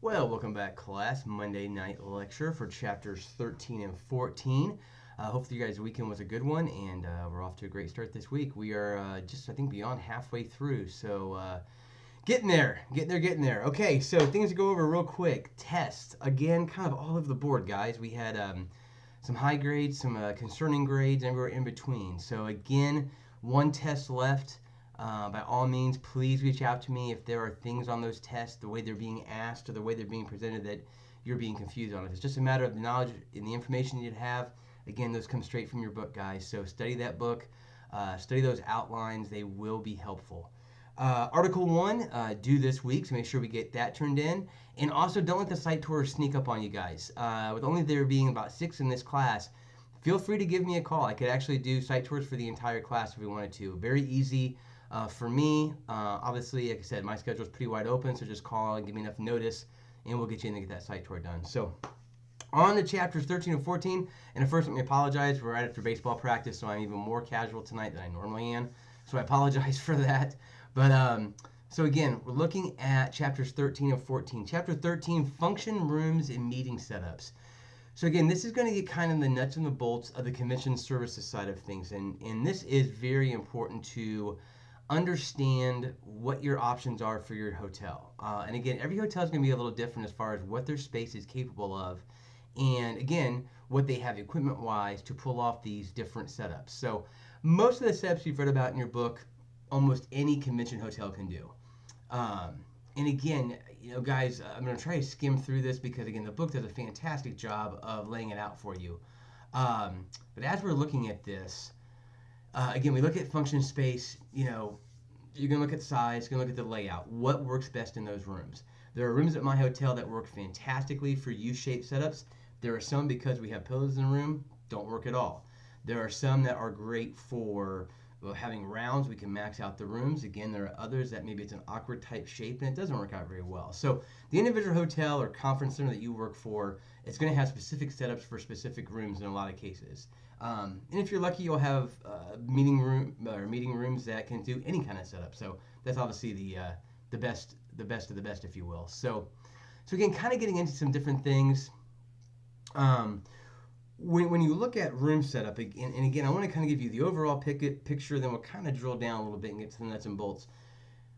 Well, welcome back, class. Monday night lecture for chapters 13 and 14. Hopefully, you guys' weekend was a good one, and we're off to a great start this week. We are just, I think, beyond halfway through, so getting there, getting there. Okay, so things to go over real quick. Tests, again, kind of all over the board, guys. We had some high grades, some concerning grades, and we're in between. So, again, one test left. By all means, please reach out to me if there are things on those tests, the way they're being asked or the way they're being presented that you're being confused on. If it's just a matter of the knowledge and the information you'd have, again, those come straight from your book, guys. So study that book, study those outlines. They will be helpful. Article 1, due this week, so make sure we get that turned in. And also, don't let the site tours sneak up on you guys. With only there being about 6 in this class, feel free to give me a call. I could actually do site tours for the entire class if we wanted to. Very easy. For me, obviously, like I said, my schedule is pretty wide open, so just call and give me enough notice, and we'll get you in to get that site tour done. So, on to chapters 13 and 14, and first, let me apologize. We're right after baseball practice, so I'm even more casual tonight than I normally am, so I apologize for that. But, so again, we're looking at chapters 13 and 14. Chapter 13, function rooms and meeting setups. So again, this is going to get kind of the nuts and the bolts of the convention services side of things, and this is very important to understand what your options are for your hotel. And again, every hotel is going to be a little different as far as what their space is capable of, and again, what they have equipment-wise to pull off these different setups. So most of the setups you've read about in your book, almost any convention hotel can do. And again, guys, I'm going to try to skim through this because, again, the book does a fantastic job of laying it out for you. But as we're looking at this, again, we look at function space, you're going to look at size, you're going to look at the layout. What works best in those rooms? There are rooms at my hotel that work fantastically for U-shaped setups. There are some, because we have pillows in the room, don't work at all. There are some that are great for having rounds. We can max out the rooms. Again, there are others that maybe it's an awkward type shape and it doesn't work out very well. So the individual hotel or conference center that you work for, it's going to have specific setups for specific rooms in a lot of cases. And if you're lucky, you'll have meeting rooms that can do any kind of setup. So that's obviously the best of the best, if you will. So again, kind of getting into some different things. When you look at room setup, and again, I want to kind of give you the overall picture, then we'll kind of drill down a little bit and get to the nuts and bolts.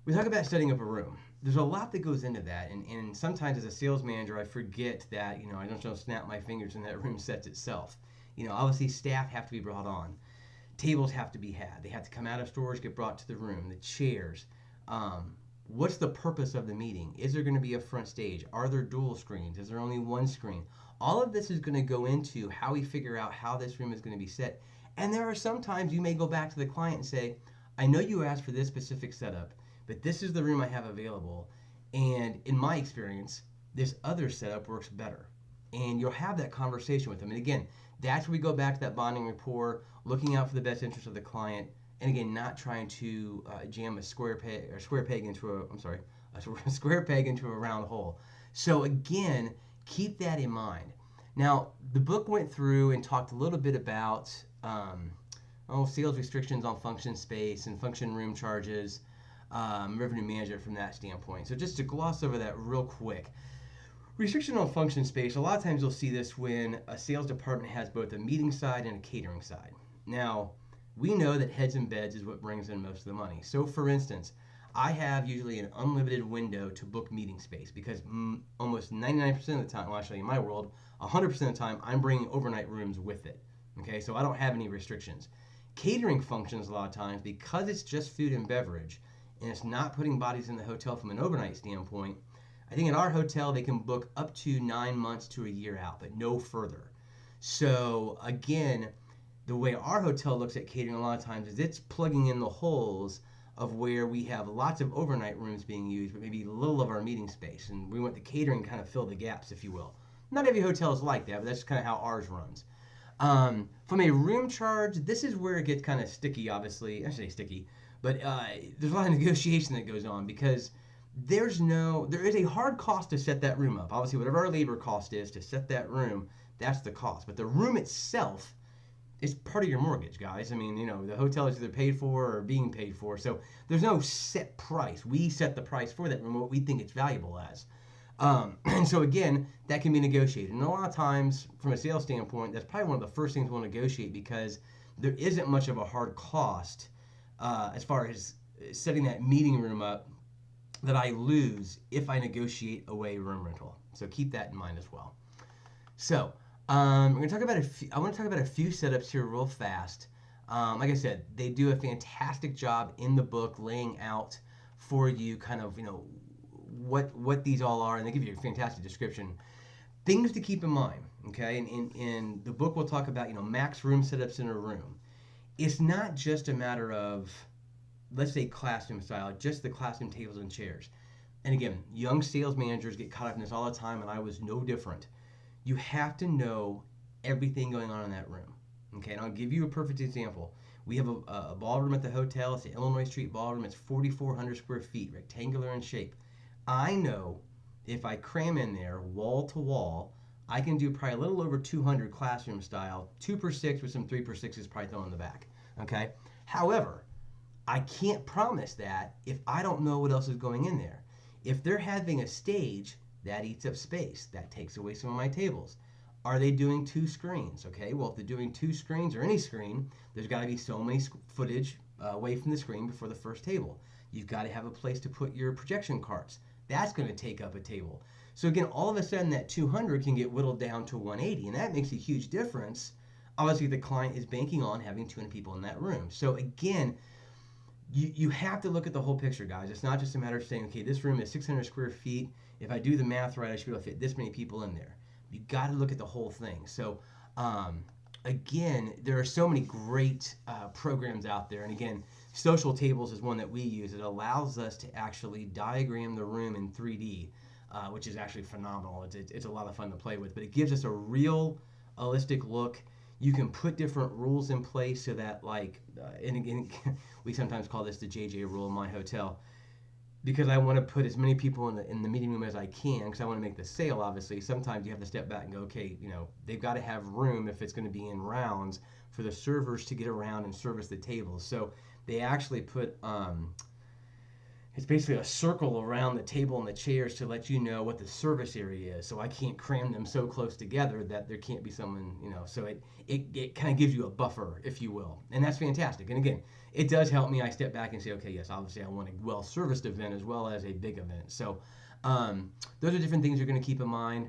We talk about setting up a room. There's a lot that goes into that, and sometimes as a sales manager, I forget that, I don't just snap my fingers and that room sets itself. Obviously staff have to be brought on. Tables have to be had. They have to come out of storage, get brought to the room. The chairs. What's the purpose of the meeting? Is there going to be a front stage? Are there dual screens? Is there only one screen? All of this is going to go into how we figure out how this room is going to be set. And there are some times you may go back to the client and say, I know you asked for this specific setup, but this is the room I have available. And in my experience, this other setup works better. And you'll have that conversation with them. And again, that's where we go back to that bonding rapport, looking out for the best interest of the client, and again, not trying to jam a square peg into a round hole. So again, keep that in mind. Now, the book went through and talked a little bit about sales restrictions on function space and function room charges, revenue management from that standpoint. So just to gloss over that real quick. Restriction on function space, a lot of times you'll see this when a sales department has both a meeting side and a catering side. Now, we know that heads and beds is what brings in most of the money. So for instance, I have usually an unlimited window to book meeting space because almost 99% of the time, well actually in my world, 100% of the time, I'm bringing overnight rooms with it. Okay, so I don't have any restrictions. Catering functions a lot of times, because it's just food and beverage, and it's not putting bodies in the hotel from an overnight standpoint, I think in our hotel, they can book up to 9 months to a year out, but no further. So again, the way our hotel looks at catering a lot of times is it's plugging in the holes of where we have lots of overnight rooms being used, but maybe little of our meeting space. And we want the catering to kind of fill the gaps, if you will. Not every hotel is like that, but that's kind of how ours runs. From a room charge, this is where it gets kind of sticky, obviously. I say sticky, but there's a lot of negotiation that goes on because there is a hard cost to set that room up. Obviously, whatever our labor cost is to set that room, that's the cost. But the room itself is part of your mortgage, guys. I mean, the hotel is either paid for or being paid for. So there's no set price. We set the price for that room, what we think it's valuable as. And so again, that can be negotiated. And a lot of times, from a sales standpoint, that's probably one of the first things we'll negotiate because there isn't much of a hard cost as far as setting that meeting room up that I lose if I negotiate away room rental. So keep that in mind as well. So we're going to talk about I want to talk about a few setups here real fast. Like I said, they do a fantastic job in the book laying out for you kind of, what these all are, and they give you a fantastic description. Things to keep in mind, okay? And in the book, we'll talk about, max room setups in a room. It's not just a matter of, let's say, classroom style, just the classroom tables and chairs. And again, young sales managers get caught up in this all the time, and I was no different. You have to know everything going on in that room. Okay, and I'll give you a perfect example. We have a ballroom at the hotel. It's the Illinois Street Ballroom. It's 4,400 square feet, rectangular in shape. I know if I cram in there wall to wall, I can do probably a little over 200 classroom style, 2x6 with some 3x6s probably thrown in the back. Okay. However, I can't promise that if I don't know what else is going in there. If they're having a stage, that eats up space. That takes away some of my tables. Are they doing 2 screens? Okay, well, if they're doing 2 screens or any screen, there's got to be so many footage away from the screen before the first table. You've got to have a place to put your projection carts. That's going to take up a table. So again, all of a sudden that 200 can get whittled down to 180, and that makes a huge difference. Obviously, the client is banking on having 200 people in that room. So again, you have to look at the whole picture, guys. It's not just a matter of saying, okay, this room is 600 square feet. If I do the math right, I should be able to fit this many people in there. You got to look at the whole thing. So again, there are so many great programs out there. And again, Social Tables is one that we use. It allows us to actually diagram the room in 3D, which is actually phenomenal. It's a lot of fun to play with, but it gives us a realistic look. You can put different rules in place so that, and again, we sometimes call this the JJ rule in my hotel, because I want to put as many people in the meeting room as I can, because I want to make the sale, obviously. Sometimes you have to step back and go, okay, they've got to have room if it's going to be in rounds for the servers to get around and service the tables. So they actually put, it's basically a circle around the table and the chairs to let you know what the service area is. So I can't cram them so close together that there can't be someone, so it kind of gives you a buffer, if you will. And that's fantastic. And again, it does help me. I step back and say, okay, yes, obviously I want a well-serviced event as well as a big event. So those are different things you're going to keep in mind.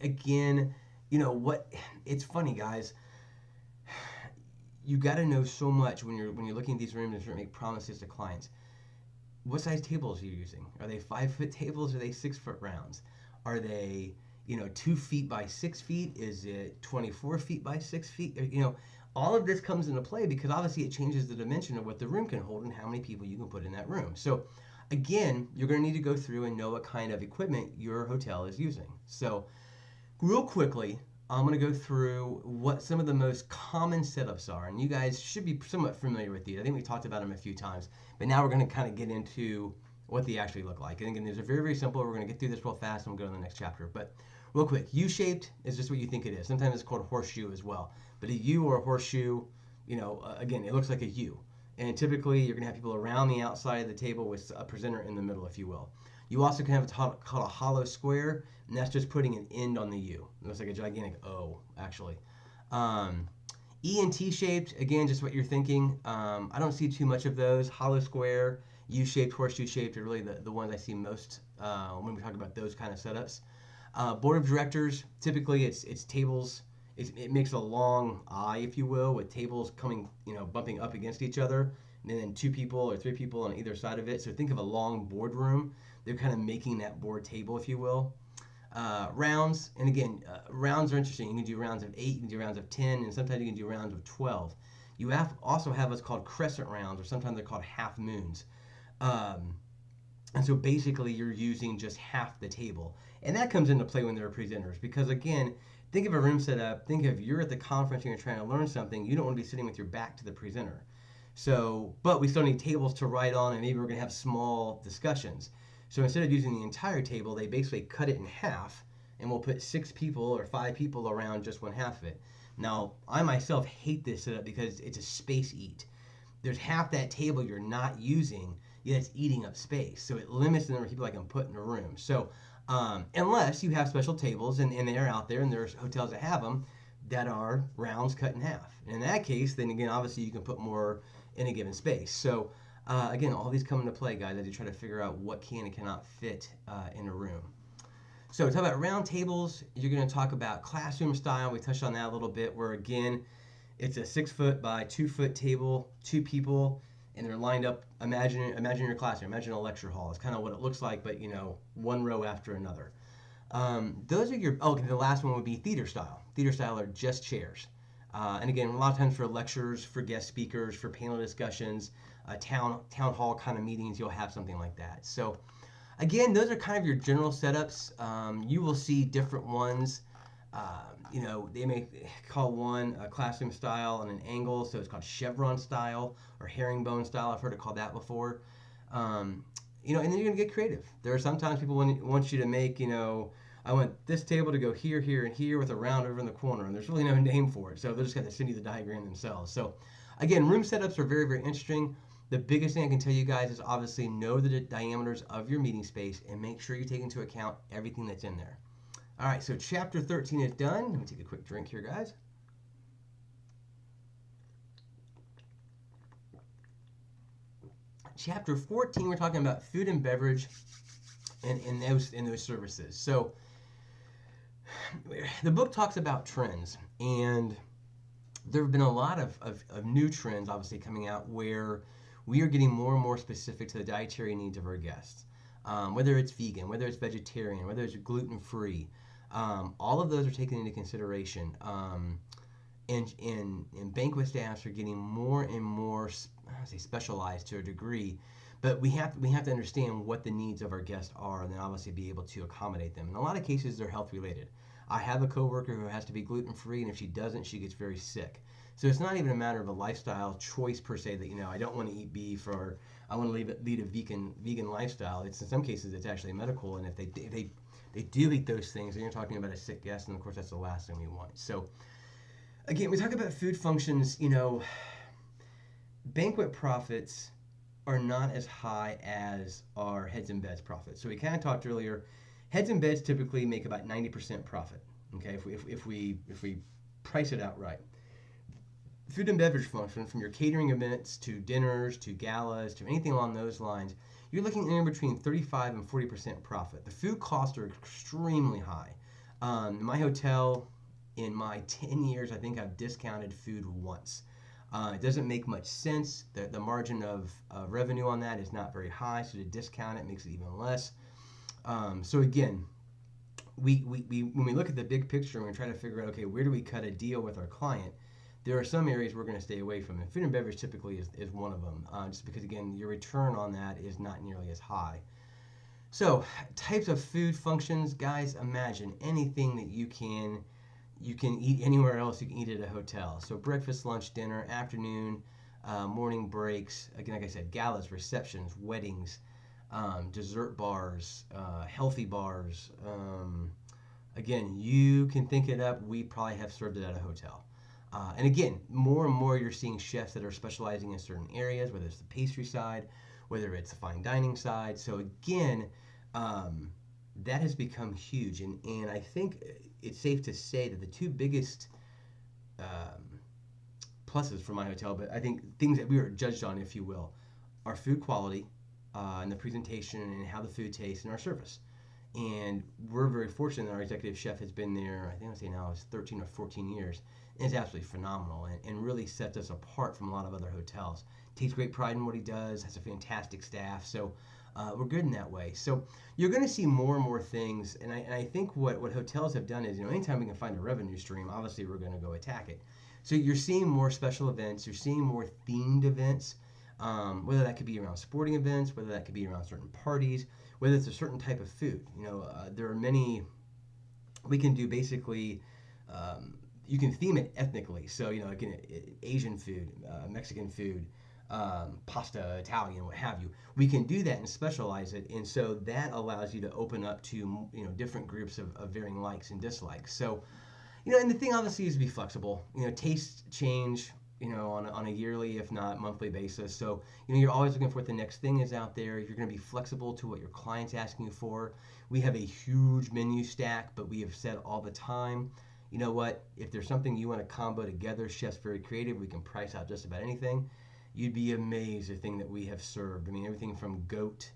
Again, it's funny, guys. You got to know so much when you're looking at these rooms and trying to make promises to clients. What size tables are you using? Are they 5-foot tables? Or are they 6-foot rounds? Are they 2 feet by 6 feet? Is it 24 feet by 6 feet? All of this comes into play because obviously it changes the dimension of what the room can hold and how many people you can put in that room. So again, you're going to need to go through and know what kind of equipment your hotel is using. So real quickly, I'm going to go through what some of the most common setups are, and you guys should be somewhat familiar with these. I think we talked about them a few times, but now we're going to kind of get into what they actually look like. And again, these are very, very simple. We're going to get through this real fast and we'll go to the next chapter. But real quick, U-shaped is just what you think it is. Sometimes it's called horseshoe as well. But a U or a horseshoe, again, it looks like a U. And typically, you're going to have people around the outside of the table with a presenter in the middle, if you will. You also can have what's called a hollow square, and that's just putting an end on the U. It looks like a gigantic O, actually. E and T shaped, again, just what you're thinking. I don't see too much of those. Hollow square, U-shaped, horseshoe shaped are really the ones I see most when we talk about those kind of setups. Board of directors, typically it's tables. It makes a long I, if you will, with tables coming, bumping up against each other, and then 2 people or 3 people on either side of it. So think of a long boardroom. They're kind of making that board table, if you will. Rounds, and again, rounds are interesting. You can do rounds of 8, you can do rounds of 10, and sometimes you can do rounds of 12. You also have what's called crescent rounds, or sometimes they're called half moons. And so basically you're using just half the table. And that comes into play when there are presenters, because again, think of a room setup, think of you're at the conference and you're trying to learn something, you don't want to be sitting with your back to the presenter. So, but we still need tables to write on, and maybe we're going to have small discussions. So instead of using the entire table, they basically cut it in half, and we'll put 6 people or 5 people around just one half of it. Now, I myself hate this setup because it's a space eat. There's half that table you're not using. yet it's eating up space. So it limits the number of people I can put in a room. So unless you have special tables and they are out there, and there's hotels that have them that are rounds cut in half. And in that case, then again, obviously you can put more in a given space. So again, all these come into play, guys, as you try to figure out what can and cannot fit in a room. So talk about round tables. You're going to talk about classroom style. We touched on that a little bit, where again, it's a 6 foot by 2 foot table, 2 people, and they're lined up. Imagine your classroom. Imagine a lecture hall. It's kind of what it looks like, but one row after another. Those are your. Oh, the last one would be theater style. Theater style are just chairs. And again, a lot of times for lectures, for guest speakers, for panel discussions, town hall kind of meetings, you'll have something like that. So again, those are kind of your general setups. You will see different ones. They may call one a classroom style on an angle, so it's called chevron style or herringbone style. I've heard it called that before. And then you're gonna get creative. There are sometimes people want you to make, I want this table to go here, here, and here with a round over in the corner, and there's really no name for it, so they're just gonna send you the diagram themselves. So again, room setups are very, very interesting. The biggest thing I can tell you guys is obviously know the diameters of your meeting space and make sure you take into account everything that's in there. All right, so chapter 13 is done. Let me take a quick drink here, guys. Chapter 14, we're talking about food and beverage and those services. So the book talks about trends, and there have been a lot of new trends obviously coming out where we are getting more and more specific to the dietary needs of our guests. Whether it's vegan, whether it's vegetarian, whether it's gluten-free, all of those are taken into consideration. And banquet staffs are getting more and more, specialized to a degree, but we have to understand what the needs of our guests are, and then obviously be able to accommodate them. In a lot of cases, they're health related. I have a coworker who has to be gluten-free, and if she doesn't, she gets very sick. So it's not even a matter of a lifestyle choice per se that I don't want to eat beef, or I want to lead a vegan lifestyle. It's in some cases it's actually medical, and if they do eat those things, then you're talking about a sick guest, and of course that's the last thing we want. So again, we talk about food functions. Banquet profits are not as high as our heads and beds profits. So we kind of talked earlier, heads and beds typically make about 90% profit. Okay, if we price it out right. Food and beverage function, from your catering events to dinners to galas to anything along those lines, you're looking anywhere between 35 and 40% profit. The food costs are extremely high. My hotel, in my 10 years, I think I've discounted food once. It doesn't make much sense. The margin of revenue on that is not very high, so to discount it makes it even less. So again, when we look at the big picture and we try to figure out, okay, where do we cut a deal with our client, there are some areas we're going to stay away from, and food and beverage typically is one of them, just because, again, your return on that is not nearly as high. So types of food functions, guys, imagine anything that you can eat anywhere else, you can eat at a hotel. So breakfast, lunch, dinner, afternoon, morning breaks, again, like I said, galas, receptions, weddings, dessert bars, healthy bars. Again, you can think it up. We probably have served it at a hotel. And again, more and more you're seeing chefs that are specializing in certain areas, whether it's the pastry side, whether it's the fine dining side. So again, that has become huge. And I think it's safe to say that the two biggest pluses for my hotel, but I think things that we were judged on, if you will, are food quality and the presentation and how the food tastes and our service. And we're very fortunate that our executive chef has been there, I think I'll say now it's 13 or 14 years, and it's absolutely phenomenal and really sets us apart from a lot of other hotels. Takes great pride in what he does, has a fantastic staff, so we're good in that way. So you're going to see more and more things, and I think what hotels have done is, anytime we can find a revenue stream, obviously we're going to go attack it. So you're seeing more special events, you're seeing more themed events, whether that could be around sporting events, whether that could be around certain parties, whether it's a certain type of food. There are many, we can do basically, you can theme it ethnically. So, again, Asian food, Mexican food, pasta, Italian, what have you. We can do that and specialize it, and so that allows you to open up to, different groups of varying likes and dislikes. So, and the thing obviously is to be flexible. Tastes change. on a yearly, if not monthly basis. So, you're always looking for what the next thing is out there. You're going to be flexible to what your client's asking you for. We have a huge menu stack, but we have said all the time, you know what? If there's something you want to combo together, chef's very creative. We can price out just about anything. You'd be amazed the thing that we have served. I mean, everything from goat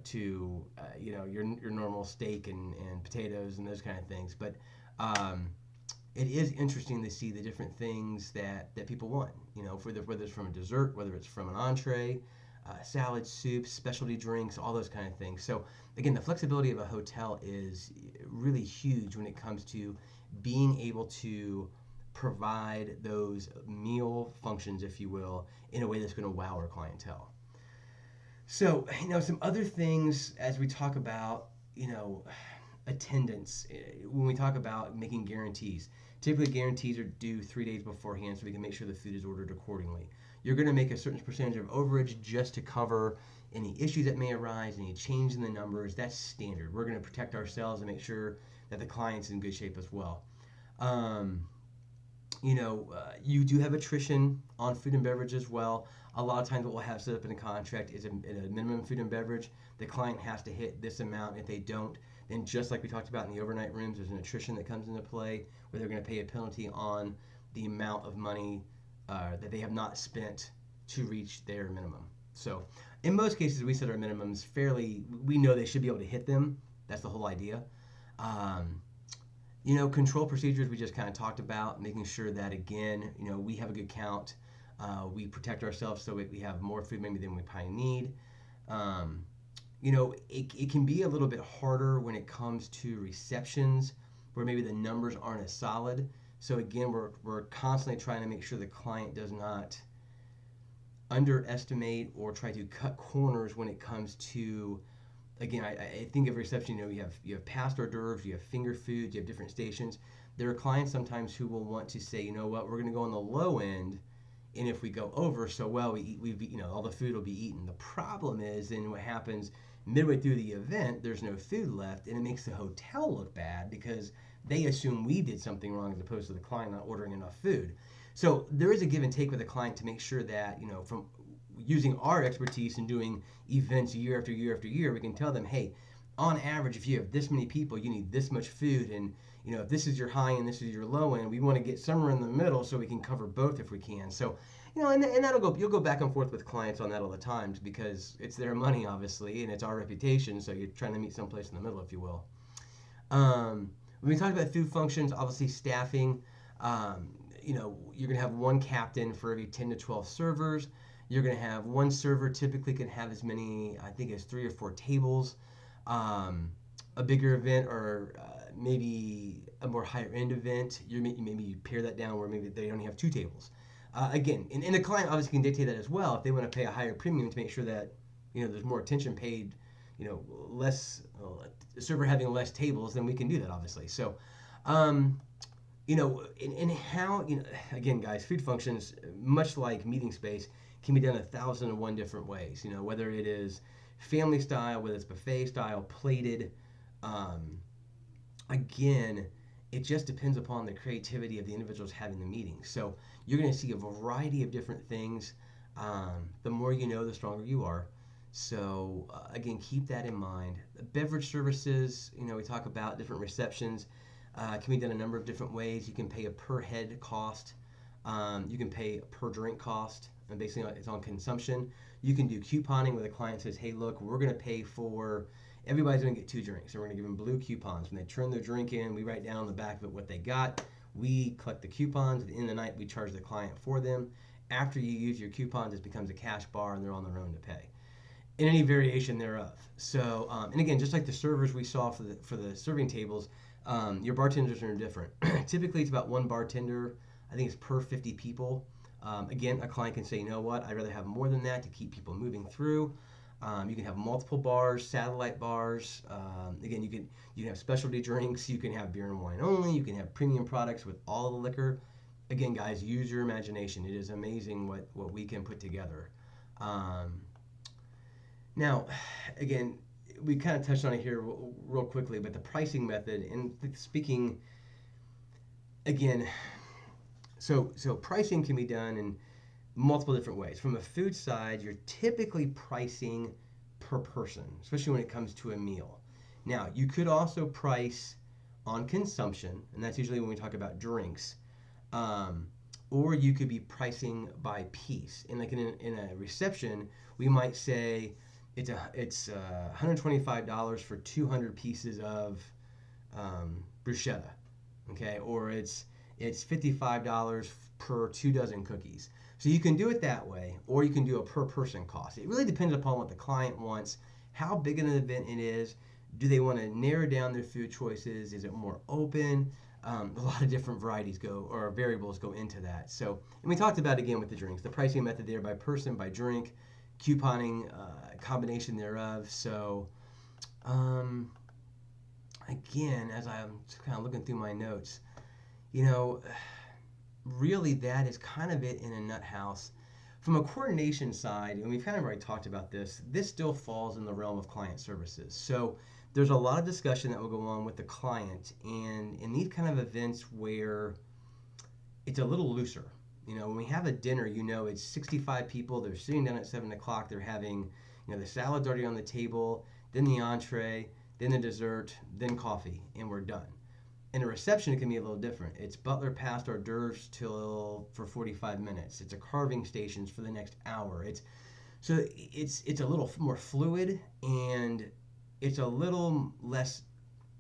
to your normal steak and potatoes and those kind of things. But it is interesting to see the different things that people want. Whether it's from a dessert, whether it's from an entree, salad, soups, specialty drinks, all those kind of things. So again, the flexibility of a hotel is really huge when it comes to being able to provide those meal functions, if you will, in a way that's going to wow our clientele. So, some other things as we talk about, attendance, when we talk about making guarantees. Typically, guarantees are due 3 days beforehand so we can make sure the food is ordered accordingly. You're going to make a certain percentage of overage just to cover any issues that may arise, any change in the numbers. That's standard. We're going to protect ourselves and make sure that the client's in good shape as well. You do have attrition on food and beverage as well. A lot of times what we'll have set up in a contract is a minimum food and beverage. The client has to hit this amount. If they don't, then just like we talked about in the overnight rooms, there's an attrition that comes into play where they're going to pay a penalty on the amount of money that they have not spent to reach their minimum. So in most cases, we set our minimums we know they should be able to hit them. That's the whole idea. Control procedures we just kind of talked about, making sure that, again, we have a good count. We protect ourselves so we have more food maybe than we probably need. It can be a little bit harder when it comes to receptions where maybe the numbers aren't as solid. So again, we're constantly trying to make sure the client does not underestimate or try to cut corners when it comes to, again, I think of reception, you have past hors d'oeuvres, you have finger foods, you have different stations. There are clients sometimes who will want to say, you know what, we're going to go on the low end, and if we go over so well, all the food will be eaten. The problem is then what happens midway through the event, there's no food left, and it makes the hotel look bad because they assume we did something wrong as opposed to the client not ordering enough food. So there is a give and take with the client to make sure that, from using our expertise in doing events year after year after year, we can tell them, hey, on average, if you have this many people, you need this much food, and if this is your high and this is your low end, we want to get somewhere in the middle so we can cover both if we can. So, and you'll go back and forth with clients on that all the time because it's their money, obviously, and it's our reputation, so you're trying to meet someplace in the middle, if you will. When we talk about food functions, obviously staffing, you're going to have one captain for every 10 to 12 servers. You're going to have one server typically can have as many, I think, as 3 or 4 tables. A bigger event or maybe a more higher end event, maybe you pare that down where maybe they only have 2 tables. Again, and the client obviously can dictate that as well if they want to pay a higher premium to make sure that there's more attention paid. Less server having less tables, then we can do that obviously. So, and how again, guys, food functions, much like meeting space, can be done 1,001 different ways. Whether it is family style, whether it's buffet style, plated. Again, it just depends upon the creativity of the individuals having the meeting. So you're going to see a variety of different things. The more you know, the stronger you are. So again, keep that in mind. Beverage services, we talk about different receptions. Can be done a number of different ways. You can pay a per head cost. You can pay a per drink cost, and basically it's on consumption. You can do couponing where the client says, hey, look, we're going to pay for, everybody's going to get 2 drinks. So we're going to give them blue coupons. When they turn their drink in, we write down on the back of it what they got. We collect the coupons. At the end of the night, we charge the client for them. After you use your coupons, it becomes a cash bar, and they're on their own to pay. In any variation thereof. So, and again, just like the servers we saw for the serving tables, your bartenders are different. Typically, it's about 1 bartender. I think it's per 50 people. Again, a client can say, you know what, I'd rather have more than that to keep people moving through. You can have multiple bars, satellite bars. Again, you can have specialty drinks. You can have beer and wine only. You can have premium products with all the liquor. Again, guys, use your imagination. It is amazing what we can put together. Now, again, we kind of touched on it here real quickly, but the pricing method, and speaking, again, So pricing can be done in multiple different ways. From a food side, you're typically pricing per person, especially when it comes to a meal. Now, you could also price on consumption, and that's usually when we talk about drinks. Um, or you could be pricing by piece. And like in a reception, we might say it's $125 for 200 pieces of bruschetta, okay? Or it's $55 per 2 dozen cookies. So you can do it that way, or you can do a per person cost. It really depends upon what the client wants, how big an event it is. Do they want to narrow down their food choices? Is it more open? A lot of different varieties go or variables go into that. So, and we talked about again with the drinks, the pricing method there by person, by drink, couponing, combination thereof. So, again, as I'm kind of looking through my notes, you know, really that is kind of it in a nut house. From a coordination side, and we've kind of already talked about this still falls in the realm of client services. So there's a lot of discussion that will go on with the client, and in these kind of events where it's a little looser. When we have a dinner, it's 65 people, they're sitting down at 7 o'clock, they're having, the salad's already on the table, then the entree, then the dessert, then coffee, and we're done. In a reception, it can be a little different. It's butler past hors d'oeuvres for 45 minutes. It's a carving stations for the next hour. It's a little more fluid, and it's a little less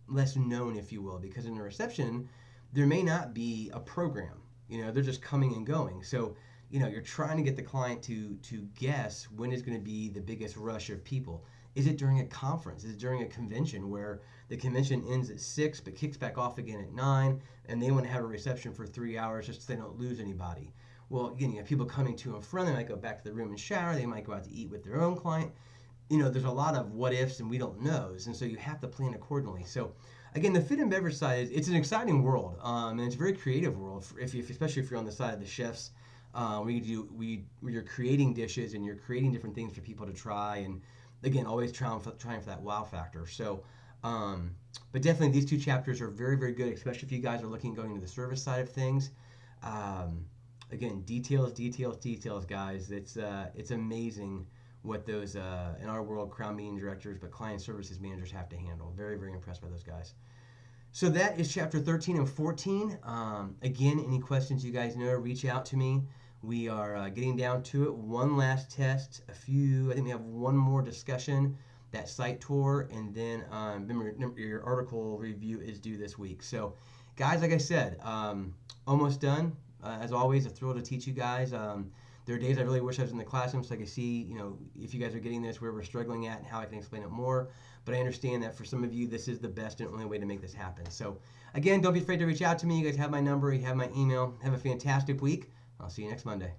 known, if you will, because in a reception, there may not be a program. They're just coming and going. So, you're trying to get the client to guess when is going to be the biggest rush of people. Is it during a conference? Is it during a convention where the convention ends at 6 but kicks back off again at 9, and they want to have a reception for 3 hours just so they don't lose anybody? Well, again, you have people coming to and from. They might go back to the room and shower. They might go out to eat with their own client. There's a lot of what ifs and we don't knows, and so you have to plan accordingly. So, again, the food and beverage side it's an exciting world, and it's a very creative world. Especially if you're on the side of the chefs, where you're creating dishes and you're creating different things for people to try, and again, always trying for that wow factor. So, but definitely these two chapters are very, very good, especially if you guys are looking going to the service side of things. Again, details, guys. It's amazing what those in our world crown meeting directors, but client services managers have to handle. Very, very impressed by those guys. So that is chapter 13 and 14. Again, any questions you guys know, reach out to me. We are getting down to it. One last test. I think we have one more discussion, that site tour, and then remember your article review is due this week. So, guys, like I said, almost done. As always, a thrill to teach you guys. There are days I really wish I was in the classroom so I could see, if you guys are getting this, where we're struggling at, and how I can explain it more. But I understand that for some of you, this is the best and only way to make this happen. So, again, don't be afraid to reach out to me. You guys have my number. You have my email. Have a fantastic week. I'll see you next Monday.